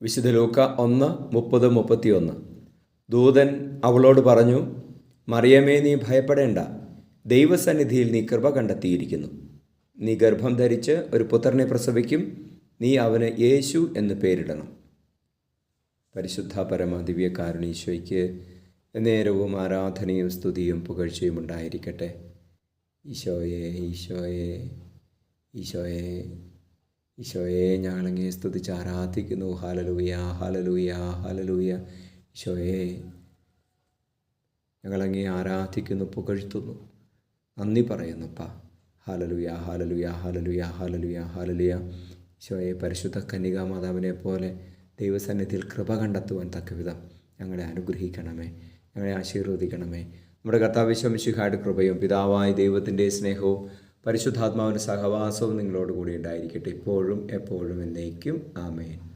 വിശുദ്ധ ലൂക്ക 1:30-31. ദൂതൻ അവളോട് പറഞ്ഞു, മറിയമേ, നീ ഭയപ്പെടേണ്ട, ദൈവസന്നിധിയിൽ നീ കൃപ കണ്ടെത്തിയിരിക്കുന്നു. നീ ഗർഭം ധരിച്ച് ഒരു പുത്രനെ പ്രസവിക്കും. നീ അവന് യേശു എന്ന് പേരിടണം. പരിശുദ്ധ പരമ ദിവ്യകാരുണീശോയ്ക്ക് നേരവും ആരാധനയും സ്തുതിയും പുകഴ്ചയും ഉണ്ടായിരിക്കട്ടെ. ഈശോയെ, ഈശോയെ, ഈശോയെ, ഈശോയെ, ഞങ്ങളങ്ങേ സ്തുതിച്ച് ആരാധിക്കുന്നു. ഹല്ലേലൂയ, ഹല്ലേലൂയ, ഹല്ലേലൂയ. ഈശോയെ, ഞങ്ങളങ്ങേ ആരാധിക്കുന്നു, പുകഴ്ത്തുന്നു, നന്ദി പറയുന്നുപ്പാ. ഹല്ലേലൂയ, ഹല്ലേലൂയ, ഹല്ലേലൂയ, ഹല്ലേലൂയ, ഹല്ലേലൂയ. ഈശോയെ, പരിശുദ്ധ കന്യകാമാതാവിനെ പോലെ ദൈവസന്നിധിയിൽ കൃപ കണ്ടെത്തുവാൻ തക്കവിധം ഞങ്ങളെ അനുഗ്രഹിക്കണമേ, ഞങ്ങളെ ആശീർവദിക്കണമേ. നമ്മുടെ കർത്താവ് ഈശോ മിശിഹായുടെ കൃപയും പിതാവായ ദൈവത്തിൻ്റെ സ്നേഹവും പരിശുദ്ധാത്മാവിൻ്റെ സഹവാസവും നിങ്ങളോട് കൂടി ഉണ്ടായിരിക്കട്ടെ, ഇപ്പോഴും എപ്പോഴും എന്നേക്കും. ആമേൻ.